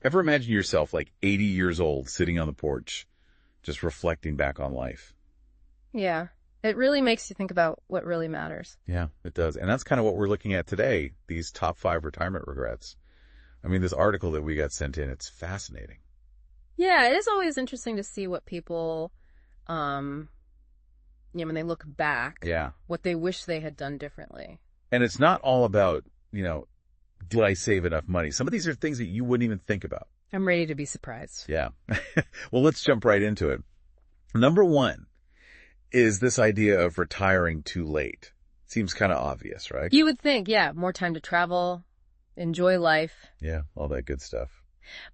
Ever imagine yourself like 80 years old sitting on the porch, just reflecting back on life? Yeah. It really makes you think about what really matters. Yeah, it does. And that's kind of what we're looking at today, these top 5 retirement regrets. I mean, this article that we got sent in, it's fascinating. Yeah, it is always interesting to see what people, when they look back, Yeah. what they wish they had done differently. And it's not all about, did I save enough money? Some of these are things that you wouldn't even think about. I'm ready to be surprised. Yeah. Well, let's jump right into it. Number 1 is this idea of retiring too late. Seems kind of obvious, right? You would think, yeah, more time to travel, enjoy life. Yeah, all that good stuff.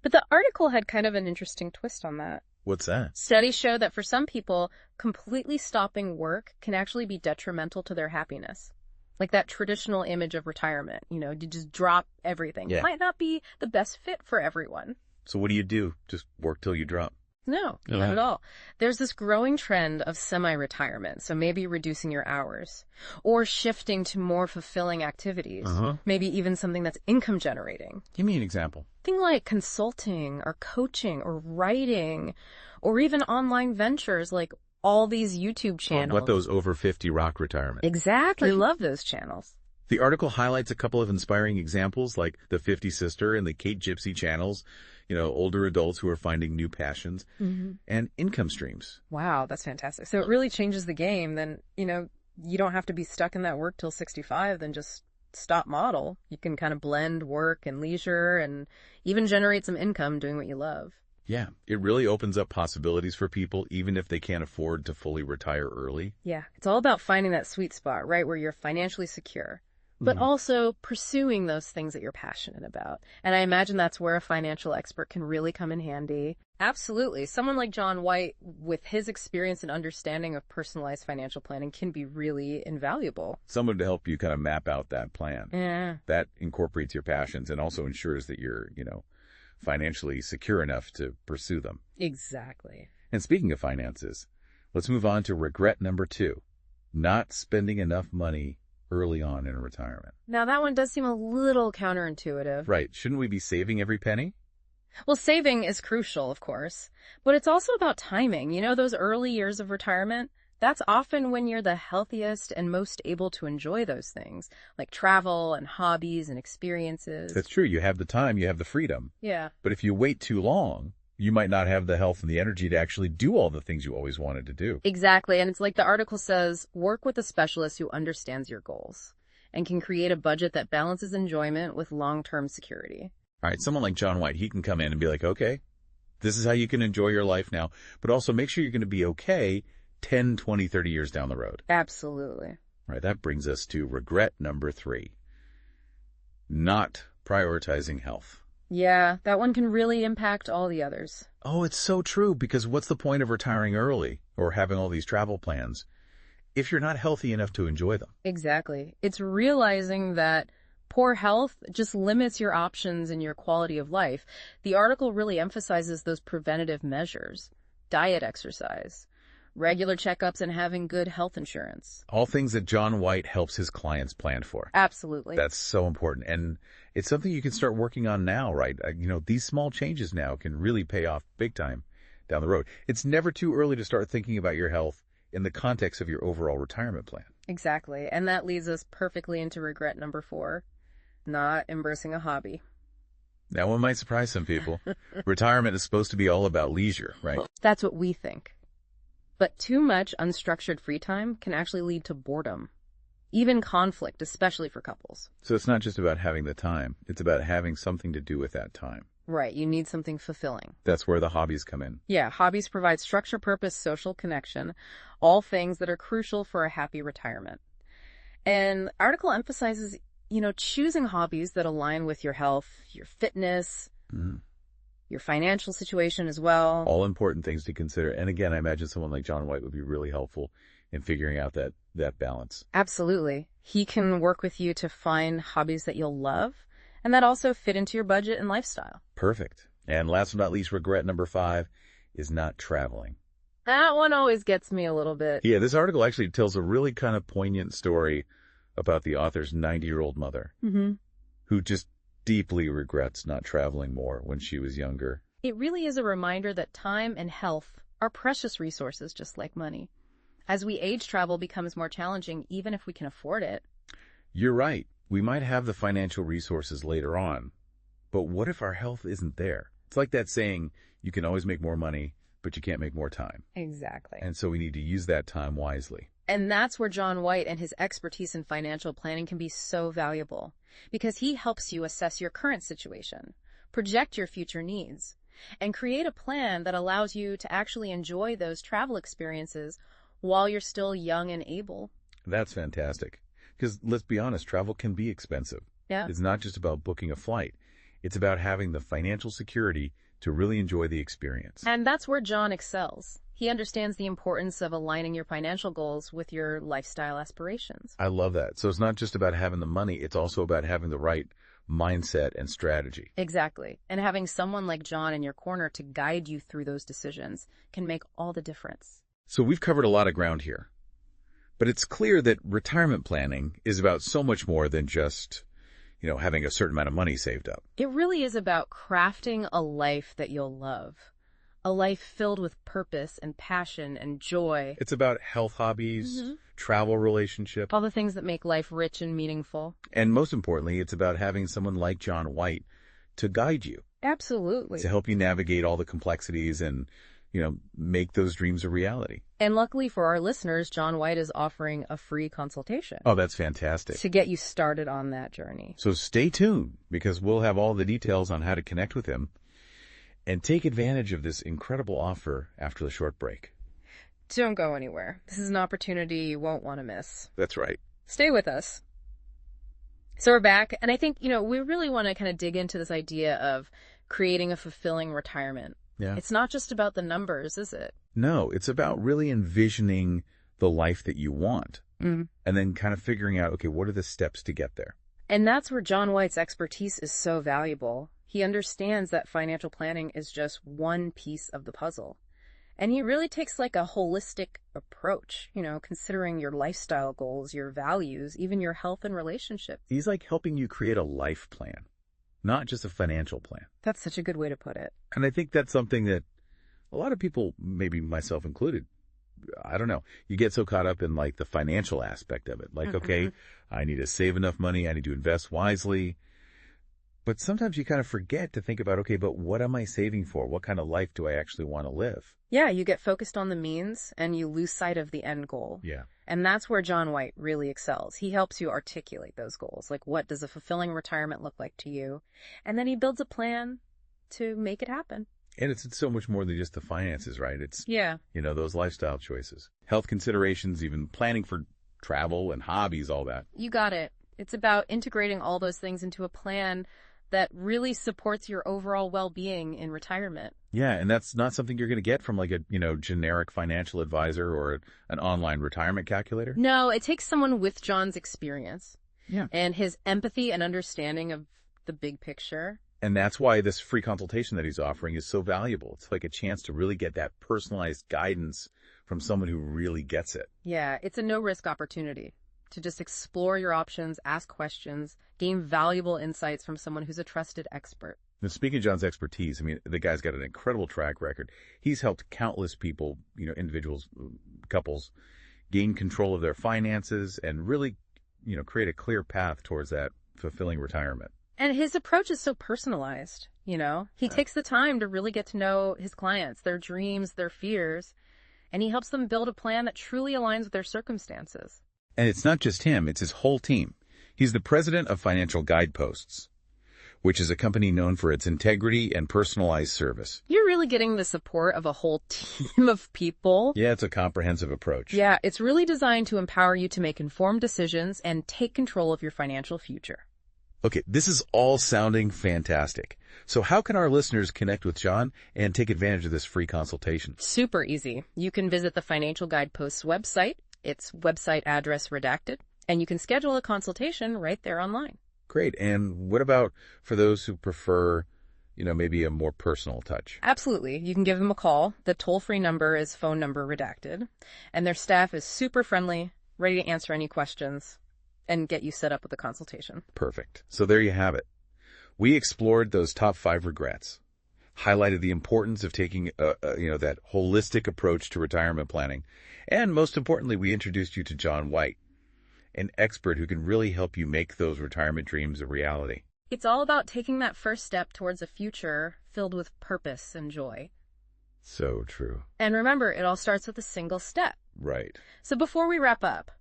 But the article had kind of an interesting twist on that. What's that? Studies show that for some people, completely stopping work can actually be detrimental to their happiness. Like that traditional image of retirement, you just drop everything. Yeah. It might not be the best fit for everyone. So what do? Just work till you drop? No, not at all. There's this growing trend of semi-retirement, so maybe reducing your hours or shifting to more fulfilling activities, maybe even something that's income generating. Give me an example. Things like consulting or coaching or writing or even online ventures like all these YouTube channels. What those over 50 rock retirement. Exactly. I love those channels. The article highlights a couple of inspiring examples like the 50 Sister and the Kate Gypsy channels, older adults who are finding new passions and income streams. Wow, that's fantastic. So it really changes the game. Then, you don't have to be stuck in that work till 65, then just stop model. You can kind of blend work and leisure and even generate some income doing what you love. Yeah, it really opens up possibilities for people, even if they can't afford to fully retire early. Yeah, it's all about finding that sweet spot, right, where you're financially secure, but also pursuing those things that you're passionate about. And I imagine that's where a financial expert can really come in handy. Absolutely. Someone like John White, with his experience and understanding of personalized financial planning, can be really invaluable. Someone to help you kind of map out that plan. Yeah. That incorporates your passions and also ensures that you're, financially secure enough to pursue them. Exactly. And speaking of finances, let's move on to regret number 2, not spending enough money early on in retirement. Now that one does seem a little counterintuitive. Right. Shouldn't we be saving every penny? Well, saving is crucial, of course, but it's also about timing. Those early years of retirement, that's often when you're the healthiest and most able to enjoy those things, like travel and hobbies and experiences. That's true. You have the time, you have the freedom. Yeah. But if you wait too long, you might not have the health and the energy to actually do all the things you always wanted to do. Exactly. And it's like the article says, work with a specialist who understands your goals and can create a budget that balances enjoyment with long-term security. All right, someone like John White, he can come in and be like, okay, this is how you can enjoy your life now, but also make sure you're going to be okay 10, 20, 30 years down the road. Absolutely. All right, that brings us to regret number 3, not prioritizing health. Yeah, that one can really impact all the others. Oh, it's so true, because what's the point of retiring early or having all these travel plans if you're not healthy enough to enjoy them? Exactly. It's realizing that poor health just limits your options and your quality of life. The article really emphasizes those preventative measures: diet, exercise, regular checkups, and having good health insurance. All things that John White helps his clients plan for. Absolutely. That's so important. And it's something you can start working on now, right? These small changes now can really pay off big time down the road. It's never too early to start thinking about your health in the context of your overall retirement plan. Exactly. And that leads us perfectly into regret number 4, not embracing a hobby. That one might surprise some people. Retirement is supposed to be all about leisure, right? That's what we think. But too much unstructured free time can actually lead to boredom, even conflict, especially for couples. So it's not just about having the time. It's about having something to do with that time. Right. You need something fulfilling. That's where the hobbies come in. Yeah. Hobbies provide structure, purpose, social connection, all things that are crucial for a happy retirement. And the article emphasizes, choosing hobbies that align with your health, your fitness, your financial situation as well. All important things to consider. And again, I imagine someone like John White would be really helpful in figuring out that balance. Absolutely. He can work with you to find hobbies that you'll love and that also fit into your budget and lifestyle. Perfect. And last but not least, regret number 5 is not traveling. That one always gets me a little bit. Yeah, this article actually tells a really kind of poignant story about the author's 90-year-old mother who just deeply regrets not traveling more when she was younger. It really is a reminder that time and health are precious resources just like money. As we age, travel becomes more challenging even if we can afford it. You're right. We might have the financial resources later on, but what if our health isn't there? It's like that saying, you can always make more money, but you can't make more time. Exactly. And so we need to use that time wisely. And that's where John White and his expertise in financial planning can be so valuable, because he helps you assess your current situation, project your future needs, and create a plan that allows you to actually enjoy those travel experiences while you're still young and able. That's fantastic. Because let's be honest, travel can be expensive. Yeah. It's not just about booking a flight. It's about having the financial security to really enjoy the experience. And that's where John excels. He understands the importance of aligning your financial goals with your lifestyle aspirations. I love that. So it's not just about having the money, it's also about having the right mindset and strategy. Exactly. And having someone like John in your corner to guide you through those decisions can make all the difference. So we've covered a lot of ground here. But it's clear that retirement planning is about so much more than just, having a certain amount of money saved up. It really is about crafting a life that you'll love. A life filled with purpose and passion and joy. It's about health hobbies, travel relationships. All the things that make life rich and meaningful. And most importantly, it's about having someone like John White to guide you. Absolutely. To help you navigate all the complexities and, make those dreams a reality. And luckily for our listeners, John White is offering a free consultation. Oh, that's fantastic. To get you started on that journey. So stay tuned, because we'll have all the details on how to connect with him and take advantage of this incredible offer after the short break. Don't go anywhere. This is an opportunity you won't want to miss. That's right. Stay with us. So we're back, and I think, we really want to kind of dig into this idea of creating a fulfilling retirement. Yeah. It's not just about the numbers, is it? No, it's about really envisioning the life that you want and then kind of figuring out, okay, what are the steps to get there? And that's where John White's expertise is so valuable. He understands that financial planning is just one piece of the puzzle. And he really takes like a holistic approach, considering your lifestyle goals, your values, even your health and relationships. He's like helping you create a life plan, not just a financial plan. That's such a good way to put it. And I think that's something that a lot of people, maybe myself included, I don't know, you get so caught up in like the financial aspect of it. Like, okay, I need to save enough money, I need to invest wisely. But sometimes you kind of forget to think about, okay, but what am I saving for? What kind of life do I actually want to live? Yeah, you get focused on the means and you lose sight of the end goal. Yeah. And that's where John White really excels. He helps you articulate those goals. Like, what does a fulfilling retirement look like to you? And then he builds a plan to make it happen. And it's so much more than just the finances, right? It's, Yeah. Those lifestyle choices, health considerations, even planning for travel and hobbies, all that. You got it. It's about integrating all those things into a plan that really supports your overall well-being in retirement. Yeah, and that's not something you're going to get from like a, generic financial advisor or an online retirement calculator. No, it takes someone with John's experience. Yeah. And his empathy and understanding of the big picture. And that's why this free consultation that he's offering is so valuable. It's like a chance to really get that personalized guidance from someone who really gets it. Yeah, it's a no-risk opportunity to just explore your options, ask questions, gain valuable insights from someone who's a trusted expert. Now, speaking of John's expertise, the guy's got an incredible track record. He's helped countless people, individuals, couples, gain control of their finances and really, create a clear path towards that fulfilling retirement. And his approach is so personalized, He takes the time to really get to know his clients, their dreams, their fears, and he helps them build a plan that truly aligns with their circumstances. And it's not just him, it's his whole team. He's the president of Financial Guideposts, which is a company known for its integrity and personalized service. You're really getting the support of a whole team of people. Yeah, it's a comprehensive approach. Yeah, it's really designed to empower you to make informed decisions and take control of your financial future. Okay, this is all sounding fantastic. So how can our listeners connect with John and take advantage of this free consultation? Super easy. You can visit the Financial Guideposts website. Its website address redacted, and you can schedule a consultation right there online. Great. And what about for those who prefer, maybe a more personal touch? Absolutely. You can give them a call. The toll-free number is phone number redacted, and their staff is super friendly, ready to answer any questions and get you set up with a consultation. Perfect. So there you have it. We explored those top 5 regrets, highlighted the importance of taking that holistic approach to retirement planning, and most importantly, we introduced you to John White, an expert who can really help you make those retirement dreams a reality. It's all about taking that first step towards a future filled with purpose and joy. So true. And remember, it all starts with a single step. Right. So before we wrap up,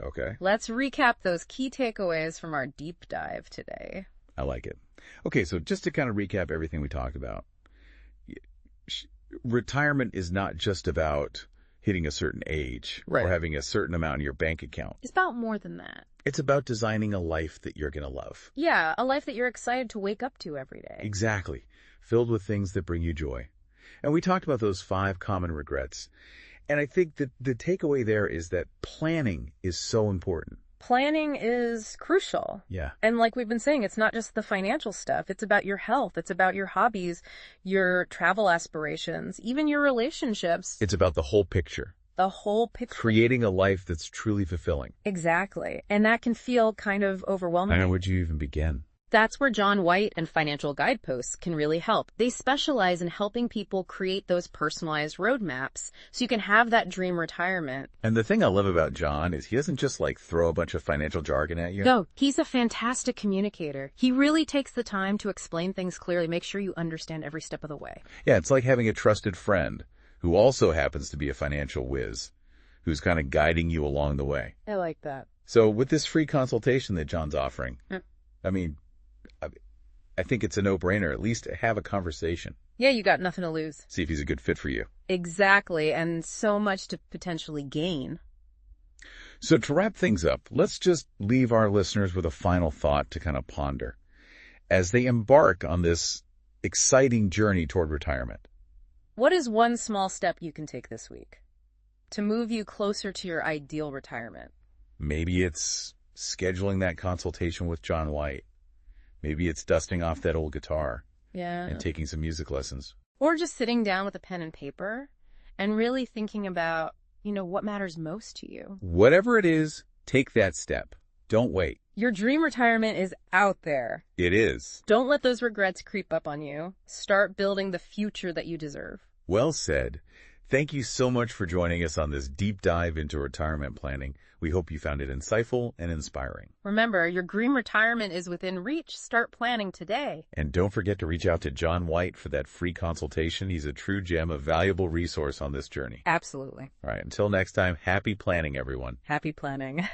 Okay. let's recap those key takeaways from our deep dive today. I like it. Okay, so just to kind of recap everything we talked about, retirement is not just about hitting a certain age Right. or having a certain amount in your bank account. It's about more than that. It's about designing a life that you're going to love. Yeah, a life that you're excited to wake up to every day. Exactly. Filled with things that bring you joy. And we talked about those 5 common regrets. And I think that the takeaway there is that planning is so important. Planning is crucial. Yeah. And like we've been saying, it's not just the financial stuff. It's about your health. It's about your hobbies, your travel aspirations, even your relationships. It's about the whole picture. The whole picture. Creating a life that's truly fulfilling. Exactly. And that can feel kind of overwhelming. Where would you even begin? That's where John White and Financial Guideposts can really help. They specialize in helping people create those personalized roadmaps so you can have that dream retirement. And the thing I love about John is he doesn't just throw a bunch of financial jargon at you. No, he's a fantastic communicator. He really takes the time to explain things clearly, make sure you understand every step of the way. Yeah, it's like having a trusted friend who also happens to be a financial whiz, who's kind of guiding you along the way. I like that. So with this free consultation that John's offering, I think it's a no-brainer. At least have a conversation. Yeah, you got nothing to lose. See if he's a good fit for you. Exactly, and so much to potentially gain. So to wrap things up, let's just leave our listeners with a final thought to kind of ponder as they embark on this exciting journey toward retirement. What is one small step you can take this week to move you closer to your ideal retirement? Maybe it's scheduling that consultation with John White. Maybe it's dusting off that old guitar. Yeah. And taking some music lessons. Or just sitting down with a pen and paper and really thinking about, what matters most to you. Whatever it is, take that step. Don't wait. Your dream retirement is out there. It is. Don't let those regrets creep up on you. Start building the future that you deserve. Well said. Thank you so much for joining us on this deep dive into retirement planning. We hope you found it insightful and inspiring. Remember, your dream retirement is within reach. Start planning today. And don't forget to reach out to John White for that free consultation. He's a true gem, a valuable resource on this journey. Absolutely. All right, until next time, happy planning, everyone. Happy planning.